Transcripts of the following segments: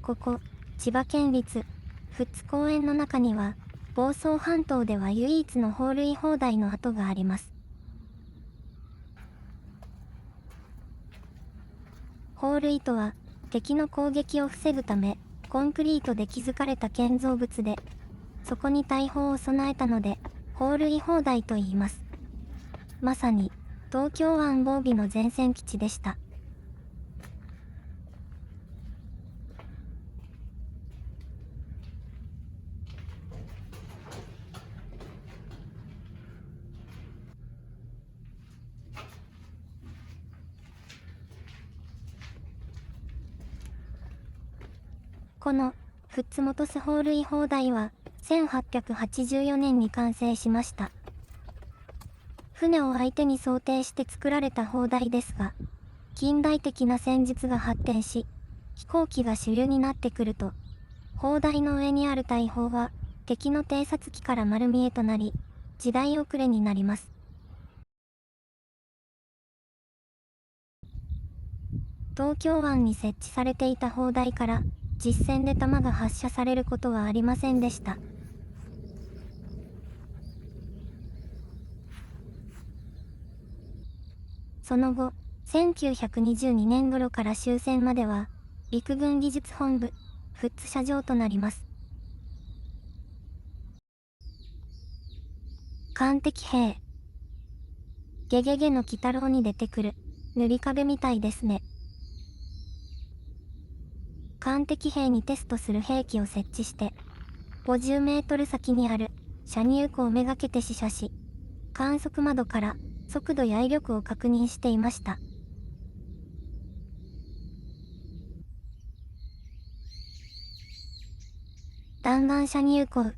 ここ、千葉県立富津公園の中には、房総半島では唯一の放塁砲台の跡があります。砲塁とは、敵の攻撃を防ぐため、コンクリートで築かれた建造物で、そこに大砲を備えたので、砲塁砲台と言います。まさに、東京湾防備の前線基地でした。この、富津本栖砲塁砲台は、1884年に完成しました。船を相手に想定して作られた砲台ですが、近代的な戦術が発展し、飛行機が主流になってくると、砲台の上にある大砲は、敵の偵察機から丸見えとなり、時代遅れになります。東京湾に設置されていた砲台から、実戦で弾が発射されることはありませんでした。その後、1922年頃から終戦までは、陸軍技術本部、富津射場となります。艦敵兵。ゲゲゲの鬼太郎に出てくる、塗り壁みたいですね。艦敵兵にテストする兵器を設置して、50メートル先にある射入口をめがけて試射し、観測窓から速度や威力を確認していました。弾丸射入口。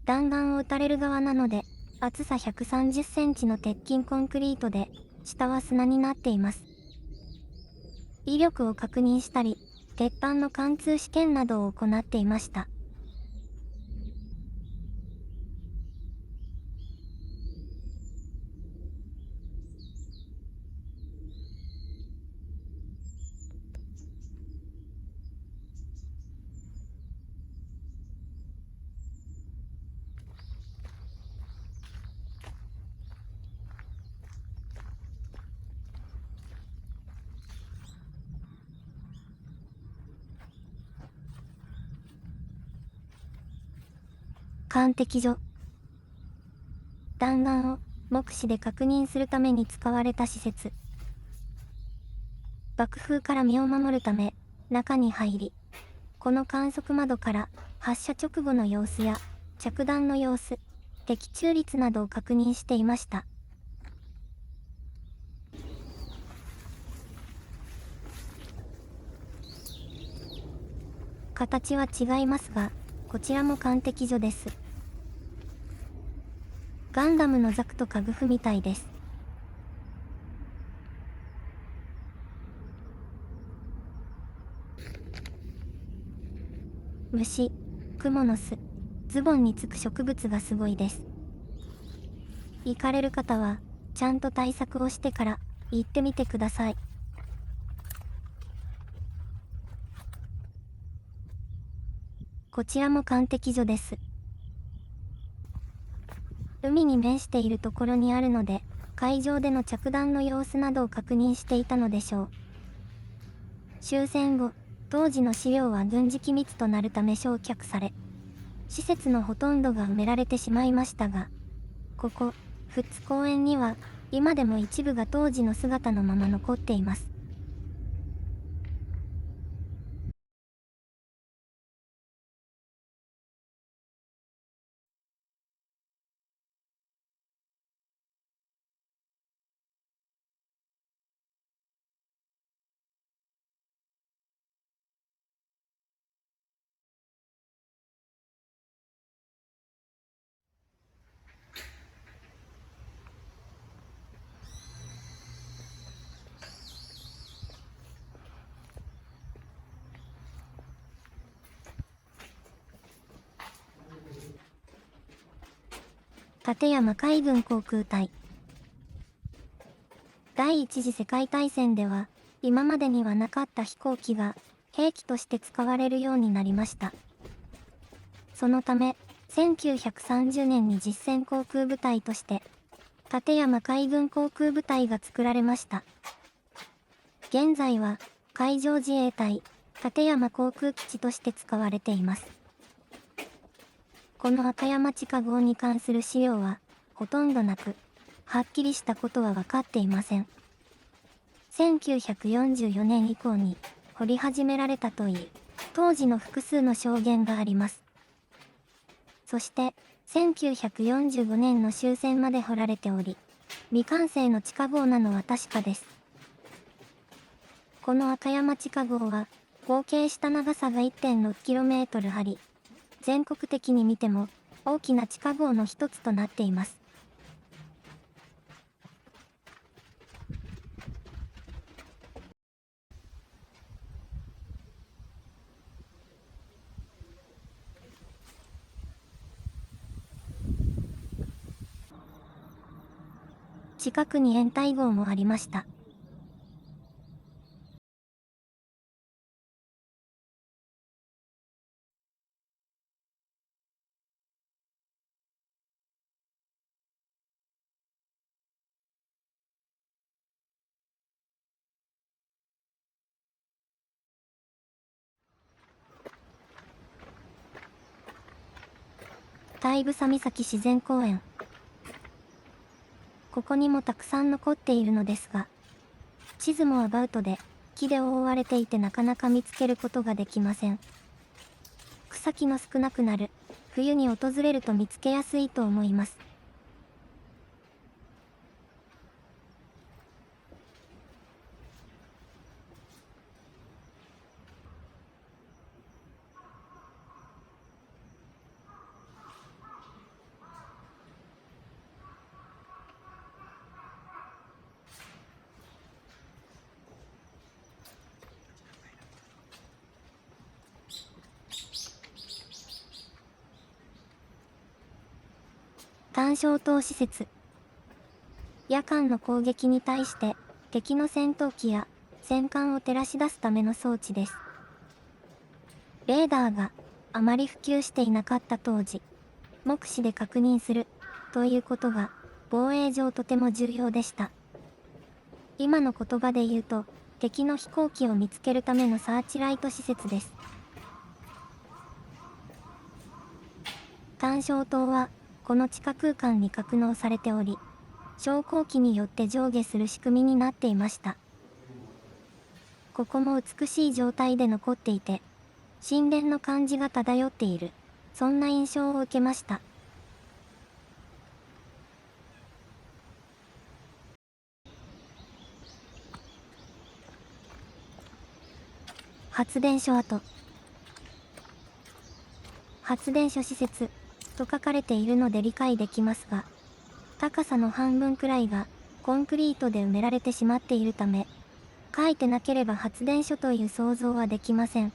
弾丸を撃たれる側なので、厚さ130センチの鉄筋コンクリートで、下は砂になっています。威力を確認したり、鉄板の貫通試験などを行っていました。艦敵所。弾丸を目視で確認するために使われた施設。爆風から身を守るため、中に入り、この観測窓から発射直後の様子や着弾の様子、的中率などを確認していました。形は違いますが、こちらも艦敵所です。ガンダムのザクとカグフみたいです。虫、クモの巣、ズボンにつく植物がすごいです。行かれる方は、ちゃんと対策をしてから行ってみてください。こちらも艦敵所です。海に面しているところにあるので、海上での着弾の様子などを確認していたのでしょう。終戦後、当時の資料は軍事機密となるため焼却され、施設のほとんどが埋められてしまいましたが、ここ、富津公園には、今でも一部が当時の姿のまま残っています。立山海軍航空隊。第一次世界大戦では、今までにはなかった飛行機が、兵器として使われるようになりました。そのため、1930年に実戦航空部隊として、立山海軍航空部隊が作られました。現在は、海上自衛隊、立山航空基地として使われています。この赤山地下壕に関する資料は、ほとんどなく、はっきりしたことは分かっていません。1944年以降に掘り始められたといい、当時の複数の証言があります。そして、1945年の終戦まで掘られており、未完成の地下壕なのは確かです。この赤山地下壕は、合計した長さが 1.6km あり、全国的に見ても大きな地下壕の一つとなっています。近くに掩体壕もありました。大房岬自然公園。ここにもたくさん残っているのですが、地図もアバウトで木で覆われていてなかなか見つけることができません。草木の少なくなる冬に訪れると見つけやすいと思います。単焦灯施設。夜間の攻撃に対して敵の戦闘機や戦艦を照らし出すための装置です。レーダーがあまり普及していなかった当時、目視で確認するということが防衛上とても重要でした。今の言葉で言うと、敵の飛行機を見つけるためのサーチライト施設です。単焦灯はこの地下空間に格納されており、昇降機によって上下する仕組みになっていました。ここも美しい状態で残っていて、神殿の感じが漂っている、そんな印象を受けました。発電所跡。発電所施設と書かれているので理解できますが、高さの半分くらいがコンクリートで埋められてしまっているため、書いてなければ発電所という想像はできません。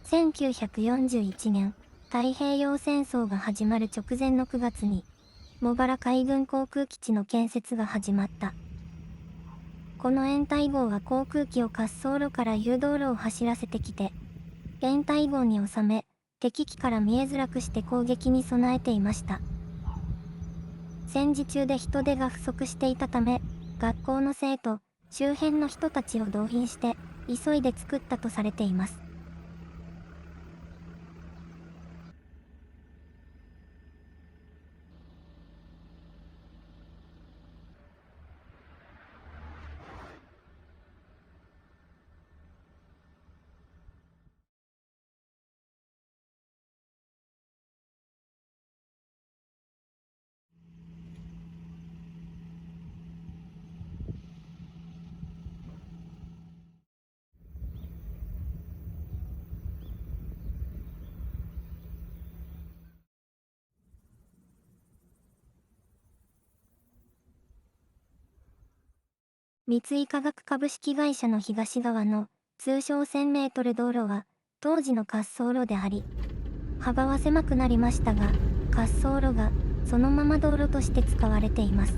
1941年、太平洋戦争が始まる直前の9月に、茂原海軍航空基地の建設が始まった。この掩体壕は航空機を滑走路から誘導路を走らせてきて、掩体壕に収め、敵機から見えづらくして攻撃に備えていました。戦時中で人手が不足していたため、学校の生徒、周辺の人たちを動員して、急いで作ったとされています。三井化学株式会社の東側の通称1000メートル道路は当時の滑走路であり、幅は狭くなりましたが、滑走路がそのまま道路として使われています。